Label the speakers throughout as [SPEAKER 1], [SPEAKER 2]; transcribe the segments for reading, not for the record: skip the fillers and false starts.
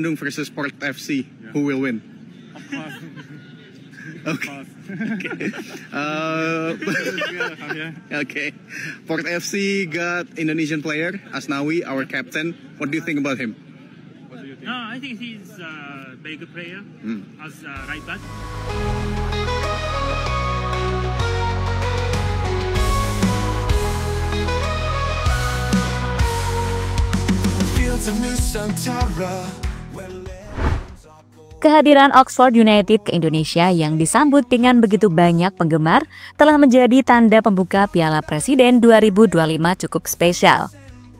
[SPEAKER 1] Bandung versus Port FC,
[SPEAKER 2] Yeah.
[SPEAKER 1] who will win?
[SPEAKER 2] Of course.
[SPEAKER 1] Okay. Okay. Port FC got Indonesian player Asnawi, our captain. What do you think about him?
[SPEAKER 2] What do you think?
[SPEAKER 3] No, I think he's a very good player as a right back.
[SPEAKER 4] Fields of Nusantara.
[SPEAKER 5] Kehadiran Oxford United ke Indonesia yang disambut dengan begitu banyak penggemar telah menjadi tanda pembuka Piala Presiden 2025 cukup spesial.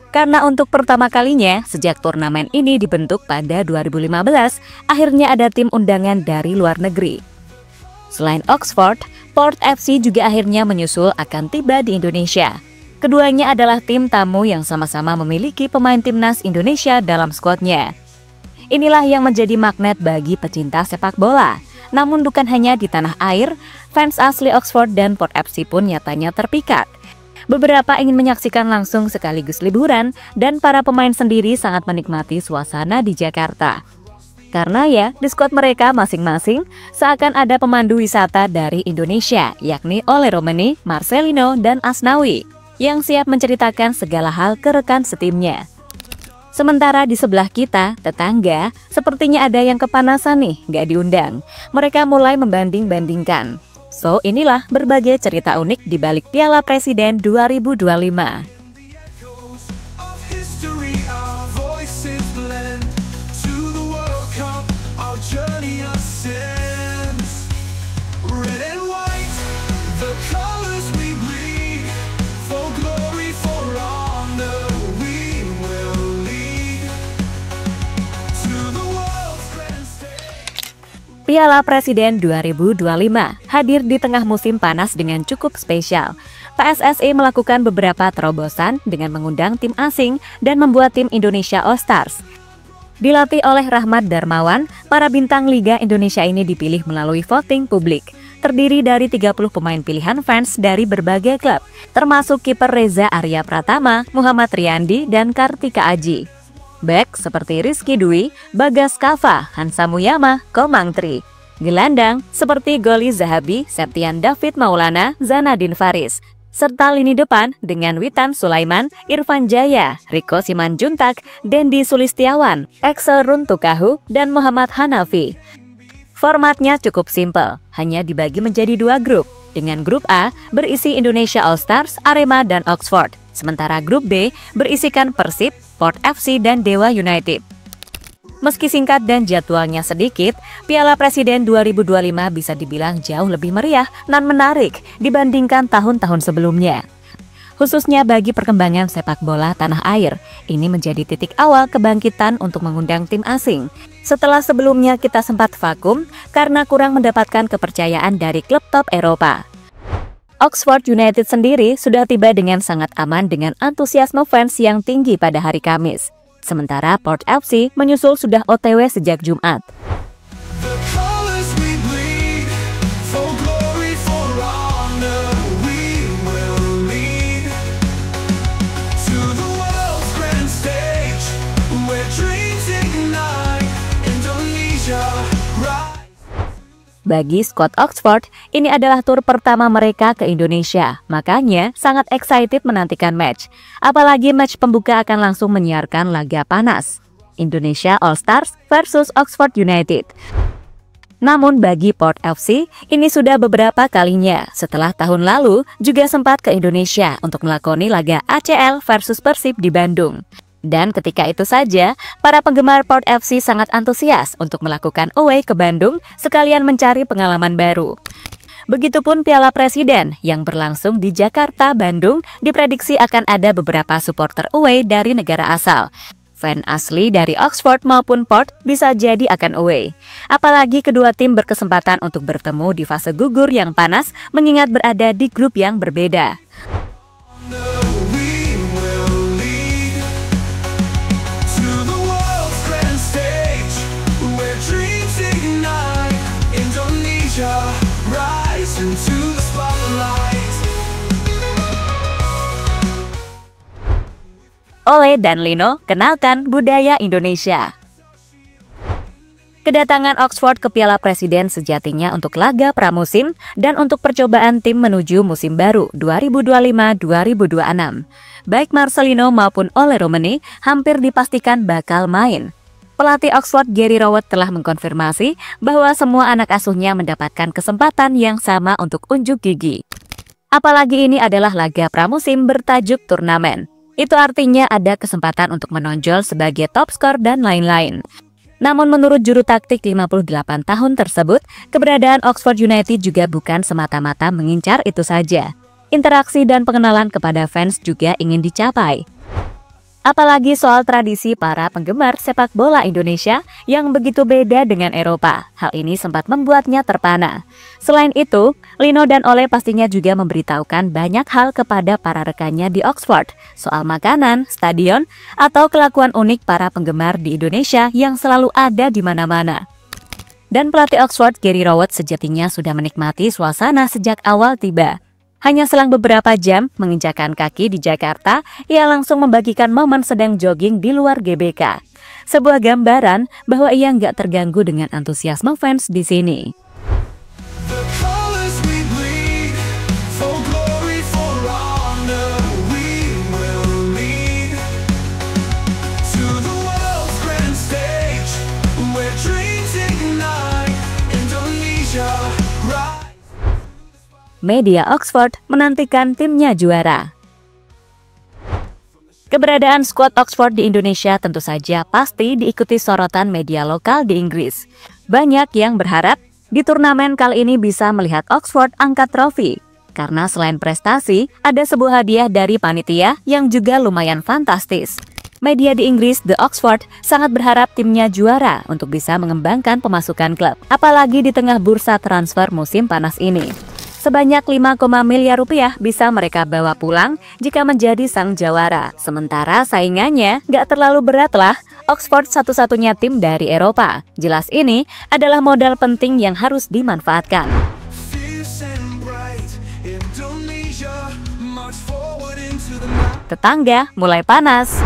[SPEAKER 5] Karena untuk pertama kalinya sejak turnamen ini dibentuk pada 2015, akhirnya ada tim undangan dari luar negeri. Selain Oxford, Port FC juga akhirnya menyusul akan tiba di Indonesia. Keduanya adalah tim tamu yang sama-sama memiliki pemain timnas Indonesia dalam skuadnya. Inilah yang menjadi magnet bagi pecinta sepak bola. Namun bukan hanya di tanah air, fans asli Oxford dan Port FC pun nyatanya terpikat. Beberapa ingin menyaksikan langsung sekaligus liburan, dan para pemain sendiri sangat menikmati suasana di Jakarta. Karena ya, di skuad mereka masing-masing seakan ada pemandu wisata dari Indonesia, yakni Ole Romeni, Marcelino, dan Asnawi, yang siap menceritakan segala hal ke rekan setimnya. Sementara di sebelah kita, tetangga, sepertinya ada yang kepanasan nih, gak diundang. Mereka mulai membanding-bandingkan. So, inilah berbagai cerita unik di balik Piala Presiden 2025. Piala Presiden 2025 hadir di tengah musim panas dengan cukup spesial. PSSI melakukan beberapa terobosan dengan mengundang tim asing dan membuat tim Indonesia All Stars. Dilatih oleh Rahmat Darmawan, para bintang Liga Indonesia ini dipilih melalui voting publik. Terdiri dari 30 pemain pilihan fans dari berbagai klub, termasuk kiper Reza Arya Pratama, Muhammad Riyandi, dan Kartika Aji. Back seperti Rizky Dwi, Bagas Kava, Hansa Muyama, Komang Tri. Gelandang seperti Goli Zahabi, Septian David Maulana, Zanadin Faris. Serta lini depan dengan Witan Sulaiman, Irfan Jaya, Riko Simanjuntak, Dendi Sulistiawan, Excel Runtukahu, dan Muhammad Hanafi. Formatnya cukup simpel, hanya dibagi menjadi 2 grup. Dengan grup A berisi Indonesia All Stars, Arema, dan Oxford. Sementara grup B berisikan Persib, Port FC, dan Dewa United. Meski singkat dan jadwalnya sedikit, Piala Presiden 2025 bisa dibilang jauh lebih meriah dan menarik dibandingkan tahun-tahun sebelumnya. Khususnya bagi perkembangan sepak bola tanah air, ini menjadi titik awal kebangkitan untuk mengundang tim asing. Setelah sebelumnya kita sempat vakum karena kurang mendapatkan kepercayaan dari klub top Eropa. Oxford United sendiri sudah tiba dengan sangat aman dengan antusiasme fans yang tinggi pada hari Kamis. Sementara Port FC menyusul sudah OTW sejak Jumat. Bagi skuad Oxford, ini adalah tur pertama mereka ke Indonesia, makanya sangat excited menantikan match. Apalagi match pembuka akan langsung menyiarkan laga panas, Indonesia All Stars versus Oxford United. Namun bagi Port FC, ini sudah beberapa kalinya setelah tahun lalu juga sempat ke Indonesia untuk melakoni laga ACL versus Persib di Bandung. Dan ketika itu saja, para penggemar Port FC sangat antusias untuk melakukan away ke Bandung sekalian mencari pengalaman baru. Begitupun Piala Presiden yang berlangsung di Jakarta, Bandung, diprediksi akan ada beberapa supporter away dari negara asal. Fan asli dari Oxford maupun Port bisa jadi akan away. Apalagi kedua tim berkesempatan untuk bertemu di fase gugur yang panas mengingat berada di grup yang berbeda. Ole dan Lino kenalkan budaya Indonesia. Kedatangan Oxford ke Piala Presiden sejatinya untuk laga pramusim dan untuk percobaan tim menuju musim baru 2025-2026. Baik Marcelino maupun Ole Romani hampir dipastikan bakal main. Pelatih Oxford Gary Rowett telah mengkonfirmasi bahwa semua anak asuhnya mendapatkan kesempatan yang sama untuk unjuk gigi. Apalagi ini adalah laga pramusim bertajuk turnamen. Itu artinya ada kesempatan untuk menonjol sebagai top skor dan lain-lain. Namun menurut juru taktik 58 tahun tersebut, keberadaan Oxford United juga bukan semata-mata mengincar itu saja. Interaksi dan pengenalan kepada fans juga ingin dicapai. Apalagi soal tradisi para penggemar sepak bola Indonesia yang begitu beda dengan Eropa. Hal ini sempat membuatnya terpana. Selain itu, Lino dan Ole pastinya juga memberitahukan banyak hal kepada para rekannya di Oxford soal makanan, stadion, atau kelakuan unik para penggemar di Indonesia yang selalu ada di mana-mana. Dan pelatih Oxford Gary Rowett sejatinya sudah menikmati suasana sejak awal tiba. Hanya selang beberapa jam menginjakan kaki di Jakarta, ia langsung membagikan momen sedang jogging di luar GBK. Sebuah gambaran bahwa ia nggak terganggu dengan antusiasme fans di sini. Media Oxford menantikan timnya juara. Keberadaan skuad Oxford di Indonesia tentu saja pasti diikuti sorotan media lokal di Inggris. Banyak yang berharap di turnamen kali ini bisa melihat Oxford angkat trofi. Karena selain prestasi, ada sebuah hadiah dari panitia yang juga lumayan fantastis. Media di Inggris, The Oxford, sangat berharap timnya juara untuk bisa mengembangkan pemasukan klub. Apalagi di tengah bursa transfer musim panas ini. Sebanyak 5, miliar rupiah bisa mereka bawa pulang jika menjadi sang jawara. Sementara saingannya gak terlalu berat lah, Oxford satu-satunya tim dari Eropa. Jelas ini adalah modal penting yang harus dimanfaatkan. Tetangga mulai panas.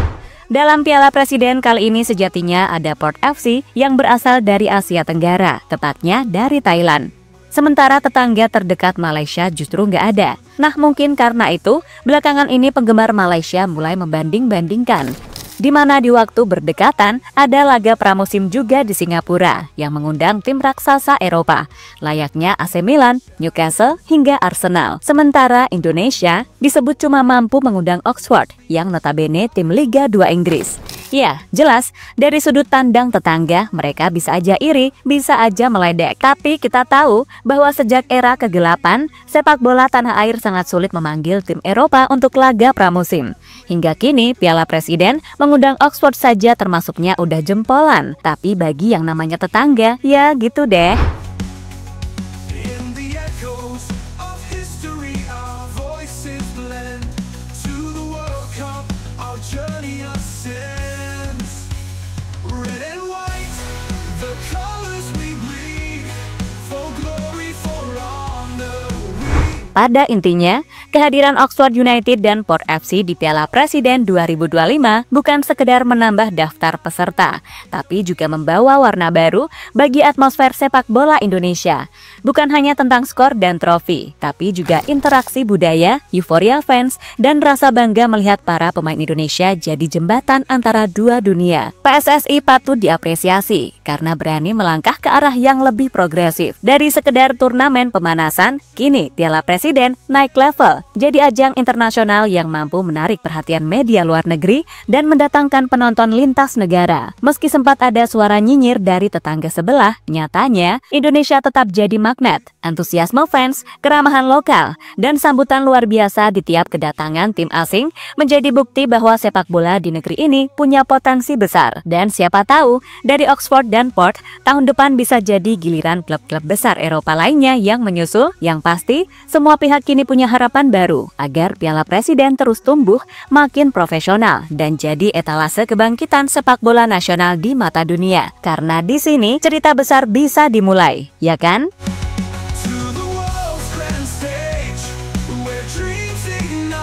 [SPEAKER 5] Dalam Piala Presiden kali ini sejatinya ada Port FC yang berasal dari Asia Tenggara, tepatnya dari Thailand. Sementara tetangga terdekat Malaysia justru nggak ada. Nah mungkin karena itu, belakangan ini penggemar Malaysia mulai membanding-bandingkan. Di mana di waktu berdekatan, ada laga pramusim juga di Singapura yang mengundang tim raksasa Eropa, layaknya AC Milan, Newcastle, hingga Arsenal. Sementara Indonesia disebut cuma mampu mengundang Oxford, yang notabene tim Liga 2 Inggris. Ya, jelas, dari sudut pandang tetangga, mereka bisa aja iri, bisa aja meledek. Tapi kita tahu bahwa sejak era kegelapan, sepak bola tanah air sangat sulit memanggil tim Eropa untuk laga pramusim. Hingga kini, Piala Presiden mengundang Oxford saja termasuknya udah jempolan. Tapi bagi yang namanya tetangga, ya gitu deh. Pada intinya, kehadiran Oxford United dan Port FC di Piala Presiden 2025 bukan sekedar menambah daftar peserta, tapi juga membawa warna baru bagi atmosfer sepak bola Indonesia. Bukan hanya tentang skor dan trofi, tapi juga interaksi budaya, euforia fans, dan rasa bangga melihat para pemain Indonesia jadi jembatan antara dua dunia. PSSI patut diapresiasi karena berani melangkah ke arah yang lebih progresif. Dari sekedar turnamen pemanasan, kini Piala Presiden naik level, jadi ajang internasional yang mampu menarik perhatian media luar negeri dan mendatangkan penonton lintas negara. Meski sempat ada suara nyinyir dari tetangga sebelah, nyatanya Indonesia tetap jadi magnet. Antusiasme fans, keramahan lokal, dan sambutan luar biasa di tiap kedatangan tim asing menjadi bukti bahwa sepak bola di negeri ini punya potensi besar. Dan siapa tahu, dari Oxford dan Port, tahun depan bisa jadi giliran klub-klub besar Eropa lainnya yang menyusul. Yang pasti, semua pihak kini punya harapan baru agar Piala Presiden terus tumbuh makin profesional dan jadi etalase kebangkitan sepak bola nasional di mata dunia. Karena di sini cerita besar bisa dimulai, ya kan?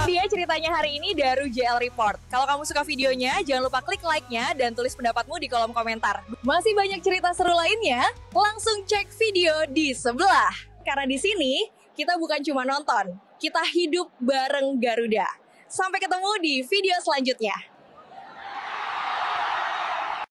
[SPEAKER 2] Dia cerita ceritanya hari ini Daru JL Report. Kalau kamu suka videonya, jangan lupa klik like-nya dan tulis pendapatmu di kolom komentar. Masih banyak cerita seru lainnya, langsung cek video di sebelah. Karena di sini, kita bukan cuma nonton, kita hidup bareng Garuda. Sampai ketemu di video selanjutnya.